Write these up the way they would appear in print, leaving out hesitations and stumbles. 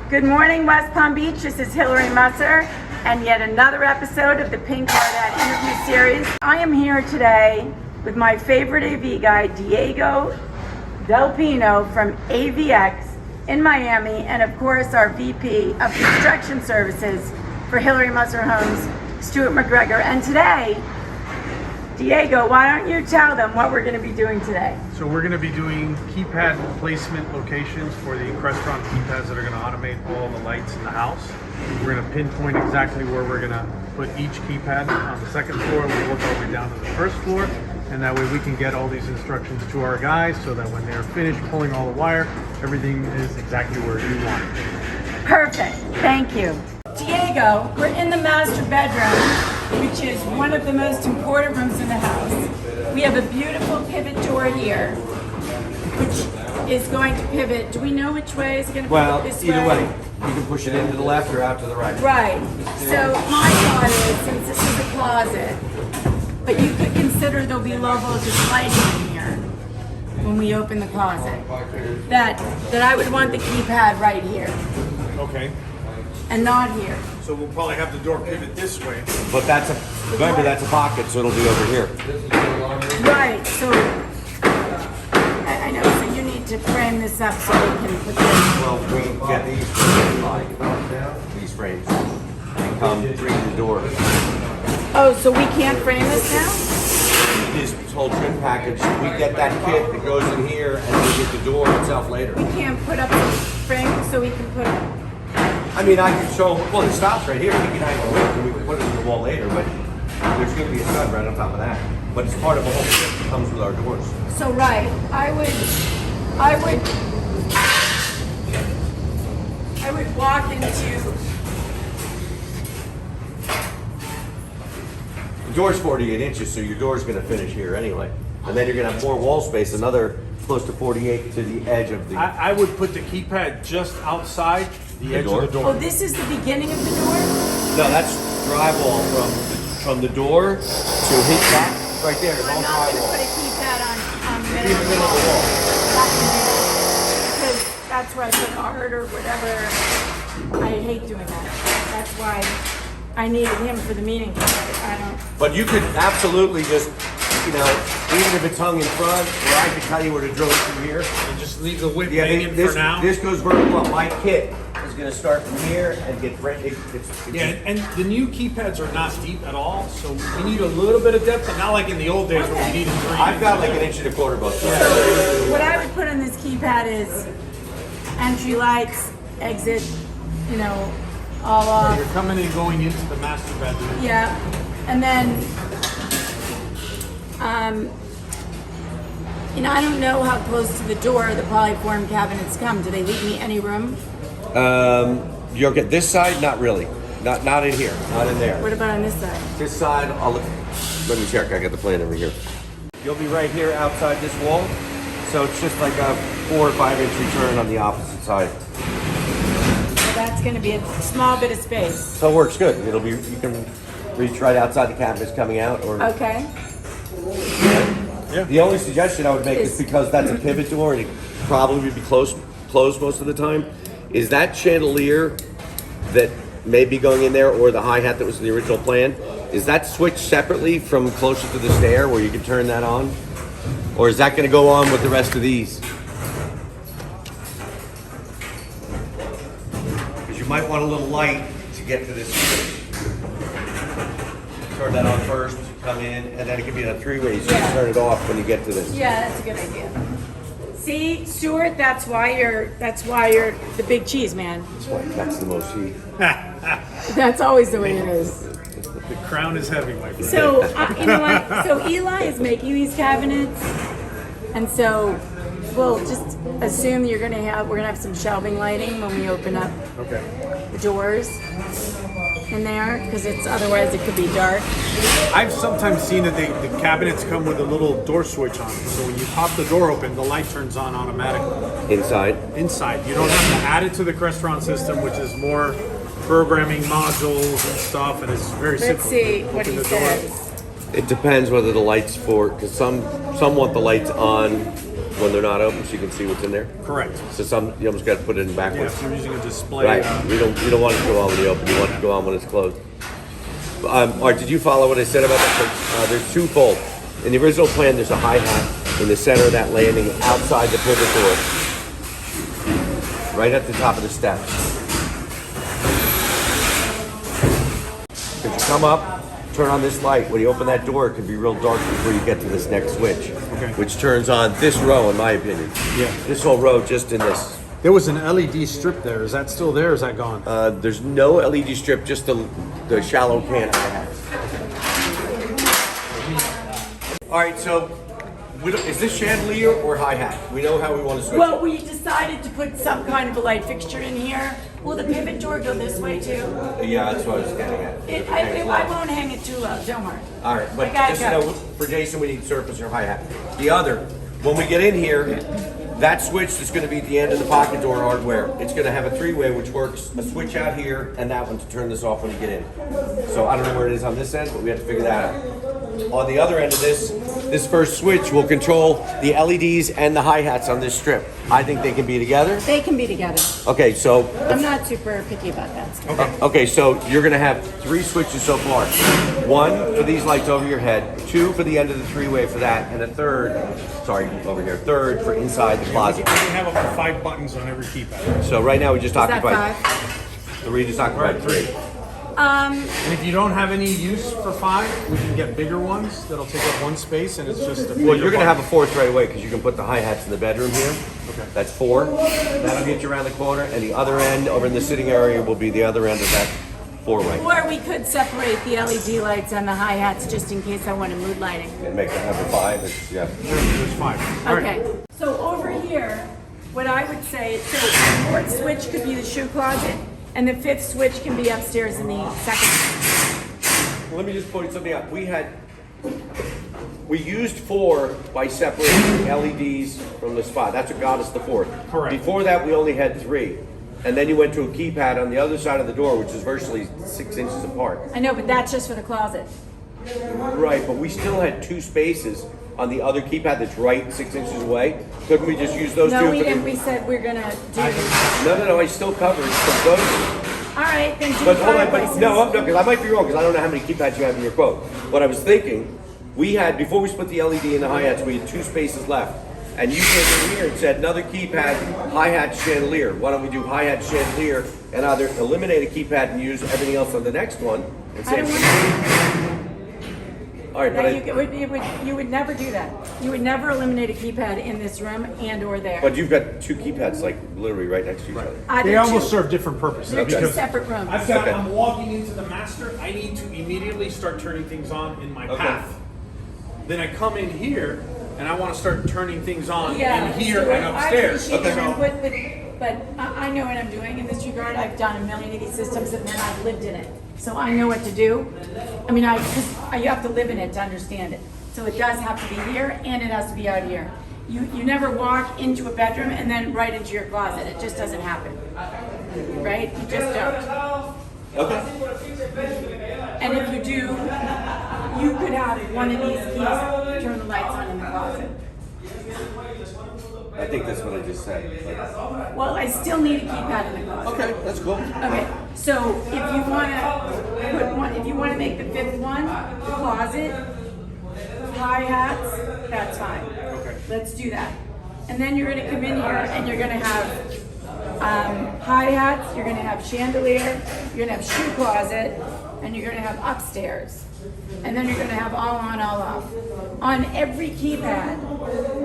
Good morning, West Palm Beach. This is Hilary Musser, and yet another episode of the Pink Card interview series. I am here today with my favorite AV guy, Diego Del Pino from AVX in Miami, and of course our VP of Construction Services for Hilary Musser Homes, Stuart McGregor. And today, Diego, why don't you tell them what we're going to be doing today? So we're going to be doing keypad placement locations for the Crestron keypads that are going to automate all the lights in the house. We're going to pinpoint exactly where we're going to put each keypad on the second floor. We'll work our way down to the first floor, and that way we can get all these instructions to our guys so that when they're finished pulling all the wire, everything is exactly where you want it. Perfect. Thank you. Diego, we're in the master bedroom, which is one of the most important rooms in the house. We have a beautiful pivot door here, which is going to pivot. Do we know which way it's going to pivot this way? Either way. You can push it into the left or out to the right. Right. So my thought is, since this is a closet, but you could consider there'll be low voltage lighting in here when we open the closet, that I would want the keypad right here Okay. and not here. So we'll probably have the door pivot this way. But remember that's a pocket, so it'll be over here. Right, so I know, so you need to frame this up so we can put this. Well, we get these frames and come through the door. Oh, so we can't frame this now? This whole trim package, we get that kit that goes in here and then we get the door itself later. We can't put up the frame so we can put it. I mean, I can show, well, it stops right here. We can hang a wick and we can put it in the wall later, but there's going to be a stud right on top of that. But it's part of a whole kit that comes with our doors. So right, I would walk into. The door's 48 inches, so your door's going to finish here anyway. And then you're going to have more wall space, another close to 48 to the edge of the... I would put the keypad just outside the edge door? of the door. Oh, this is the beginning of the door? No, that's drywall from the door to hit that right there. It's all I'm not going to drywall. put a keypad on the In middle the of the middle of the wall. wall. Because that's where I put art or whatever. I hate doing that. That's why I needed him for the meeting. I don't. But you could absolutely just, even if it's hung in front, or I could tell you where to drill it from here. And just leave the whip Yeah, hanging this, for now. this goes vertical up. My kit is going to start from here and get right. Yeah, and the new keypads are not deep at all, so we need a little bit of depth, but not like in the old days where we needed 3. I've got like 1.25 inches both sides. So what I would put on this keypad is entry lights, exit, all off. You're coming and going into the master bedroom. Yeah, and then, I don't know how close to the door the polyform cabinets come. Do they leave me any room? You'll get this side, not really. Not in here, not in there. What about on this side? This side, let me check. I got the plan over here. You'll be right here outside this wall. So it's just like a 4 or 5 inch return on the opposite side. So that's going to be a small bit of space. So it works good. You can reach right outside the cabinets coming out, or Okay. Yeah. the only suggestion I would make is because that's a pivot door and it probably would be closed most of the time. Is that chandelier that may be going in there, or the hi-hat that was in the original plan, is that switched separately from closer to the stair where you can turn that on? Or is that going to go on with the rest of these? Because you might want a little light to get to this switch. Turn that on first, come in, and then it can be a 3-way, so you can turn it off when you get to this. Yeah, that's a good idea. See, Stuart, that's why you're the big cheese man. That's the most heat. That's always the way it is. The crown is heavy, my friend. So, you know what? So Eli is making these cabinets, and so we'll just assume we're gonna have some shelving lighting when we open up Okay. the doors in there, because otherwise it could be dark. I've sometimes seen that the cabinets come with a little door switch on, so when you pop the door open, the light turns on automatically. Inside. Inside, you don't have to add it to the Crestron system, which is more programming modules and stuff, and it's very simple. Let's see what Open he the door. says. It depends whether the light's for, because some want the lights on when they're not open, so you can see what's in there. Correct. So you almost got to put it in Yeah, backwards. if you're using a display. Right. You don't want it to go on when you open. You want it to go on when it's closed. All right. Did you follow what I said about that? There's twofold. In the original plan, there's a hi-hat in the center of that landing outside the pivot door, right at the top of the steps. If you come up, turn on this light. When you open that door, it can be real dark before you get to this next switch, which turns on this row, in my opinion. Yeah. This whole row just in this. There was an LED strip there. Is that still there or is that gone? There's no LED strip, just the shallow can hi-hats. All right, so is this chandelier or hi-hat? We know how we want to switch. Well, we decided to put some kind of a light fixture in here. Will the pivot door go this way too? Yeah, that's what I was getting at. I won't hang it too low, don't worry. All right, but I gotta just go. know, for Jason, we need surface or hi-hat. The other, when we get in here, that switch that's going to be at the end of the pocket door hardware, it's going to have a three-way, which works a switch out here and that one to turn this off when you get in. So I don't know where it is on this end, but we have to figure that out. On the other end of this first switch will control the LEDs and the hi-hats on this strip. I think they can be together. They can be together. Okay, so I'm not super picky about that stuff. okay, so you're gonna have three switches so far. One for these lights over your head, two for the end of the three-way for that, and a third for inside the closet. We have up to 5 buttons on every keypad. So right now we just Is that occupied five? three, just occupied three. And if you don't have any use for 5, we can get bigger ones that'll take up one space and it's just a Well, you're gonna button. have a fourth right away because you can put the hi-hats in the bedroom here. Okay. That's 4. That'll get you around the corner, and the other end over in the sitting area will be the other end of that 4-way. Or we could separate the LED lights and the hi-hats just in case I want a mood lighting. And make that number 5. Yeah. There's 5. All right. Okay, so over here, what I would say, so the fourth switch could be the shoe closet, and the fifth switch can be upstairs in the second. Let me just point something out. We used 4 by separating LEDs from the spot. That's what got us the 4th. Correct. Before that, we only had 3. And then you went to a keypad on the other side of the door, which is virtually 6 inches apart. I know, but that's just for the closet. Right, but we still had 2 spaces on the other keypad that's right 6 inches away. Couldn't we just use those No, two? we for the- didn't, we said we're gonna do, No, I still covered some those. all right, then do But hold on, fireplaces. no, because I might be wrong, because I don't know how many keypads you have in your quote. What I was thinking, we had, before we split the LED and the hi-hats, we had 2 spaces left. And you came in here and said another keypad, hi-hat, chandelier. Why don't we do hi-hat, chandelier, and either eliminate a keypad and use everything else on the next one? And I say, don't want all right, but you would never do that. You would never eliminate a keypad in this room and or there. but you've got 2 keypads, like literally right next to each other. They They're almost two- serve different purposes. They're two because separate rooms. Okay. I'm walking into the master. I need to immediately start turning things on in my path. Then I come in here and I want to start turning things on in here so and upstairs. I appreciate your input, but I know what I'm doing in this regard. I've done a million of these systems and then I've lived in it. So I know what to do. I mean, you have to live in it to understand it. So it does have to be here and it has to be out here. You never walk into a bedroom and then right into your closet. It just doesn't happen. Right? You just don't. Okay. And if you do, you could have one of these keys turn the lights on in the closet. I think that's what I just said. but- Well, I still need a keypad in the closet. Okay, that's cool. Okay, so if you want to make the fifth one, the closet, hi-hats, that's fine. Okay. Let's do that. And then you're gonna come in here and you're gonna have hi-hats, you're gonna have chandelier, you're gonna have shoe closet, and you're gonna have upstairs. And then you're gonna have all on, all off. On every keypad,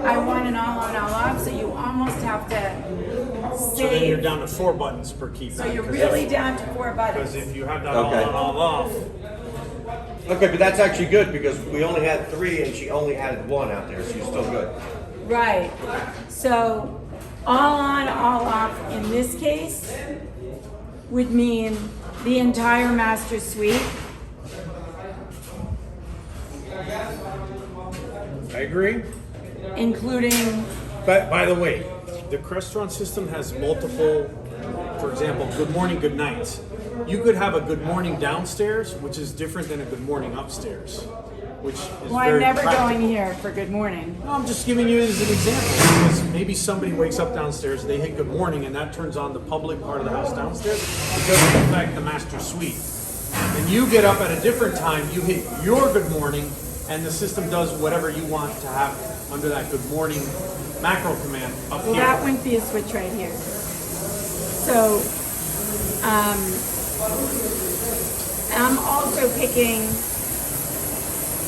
I want an all on, all off, so you almost have to So then you're save. down to 4 buttons per keypad. So you're really down to 4 Because buttons. if you have that Okay. all on, all off, Okay, but that's actually good because we only had 3 and she only added 1 out there, so you're still good. Right. So all on, all off in this case would mean the entire master suite. I agree. Including, But by the way, the Crestron system has multiple, for example, good morning, good night. You could have a good morning downstairs, which is different than a good morning upstairs. which is Well, I'm very never practical. going here for good morning. No, I'm just giving you as an example because maybe somebody wakes up downstairs, they hit good morning, and that turns on the public part of the house downstairs. It doesn't affect the master suite. And you get up at a different time, you hit your good morning, and the system does whatever you want to have under that good morning macro command up Well, here. that wouldn't be a switch right here. So, I'm also picking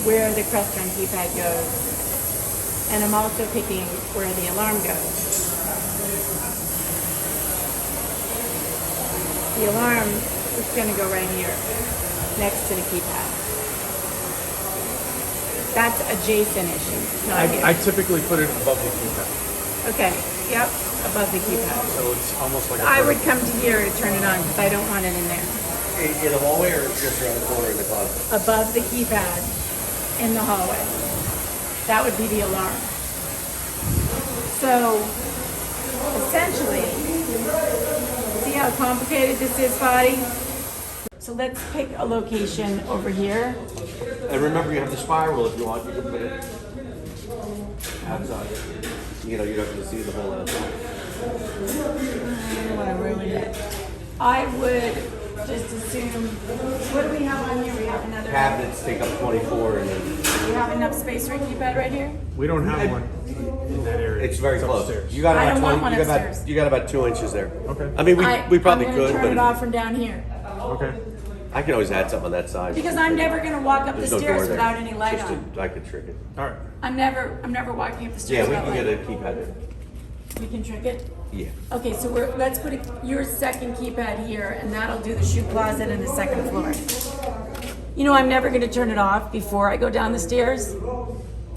where the Crestron keypad goes. And I'm also picking where the alarm goes. The alarm is going to go right here, next to the keypad. That's adjacent-ish, not here. I typically put it above the keypad, Okay, yep, above the keypad. so it's almost like a I would come to here to turn it on because I don't want it in there. In the hallway or just around the corner in the closet? Above the keypad in the hallway. That would be the alarm. So essentially, see how complicated this is, Spotty? So let's pick a location over here. And remember, you have the spiral if you want. You can put it outside. You know, you don't have to see the whole outside. I don't want to ruin it. I would just assume, what do we have on here? We have another, Cabinets take up 24, and then we have enough space for a keypad right here? We don't have one in that area. it's very close. upstairs. You got I about don't want 20. one You got upstairs. about, you got about 2 inches there. Okay. I mean, we probably I'm could, gonna turn it but off from down here. Okay. I can always add something on that side. Because I'm never gonna walk up the There's no door stairs there. without any light Just on. I could trick it. All right. I'm never walking up the Yeah, stairs we without can light. get a keypad there. We can trick it? Yeah. Okay, so let's put your second keypad here, and that'll do the shoe closet and the second floor. You know, I'm never gonna turn it off before I go down the stairs,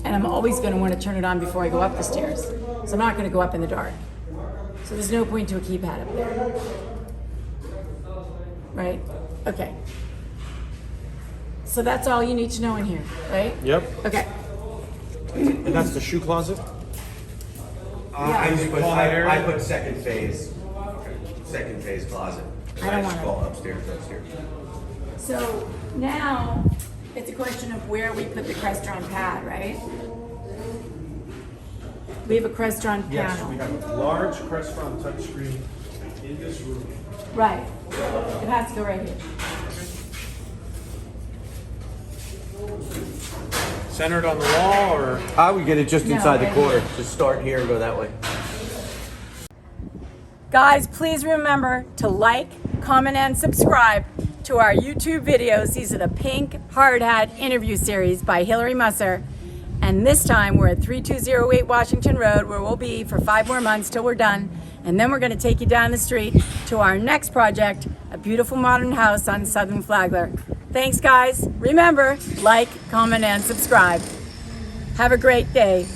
and I'm always gonna wanna turn it on before I go up the stairs. So I'm not gonna go up in the dark. So there's no point to a keypad up there. Right? Okay. So that's all you need to know in here, right? Yep. Okay. And that's the shoe closet? I just put, call that area? I put second phase closet. I don't just want it. call upstairs. So now it's a question of where we put the Crestron pad, right? We have a Crestron Yes, panel. we have a large Crestron touchscreen in this room. Right. It has to go right here. Centered on the wall or? I would get it just No, inside the right corner. here. Just start here and go that way. Guys, please remember to like, comment, and subscribe to our YouTube videos. These are the Pink Hard Hat interview series by Hilary Musser. And this time we're at 3208 Washington Road, where we'll be for 5 more months till we're done. And then we're going to take you down the street to our next project, a beautiful modern house on Southern Flagler. Thanks, guys. Remember, like, comment, and subscribe. Have a great day.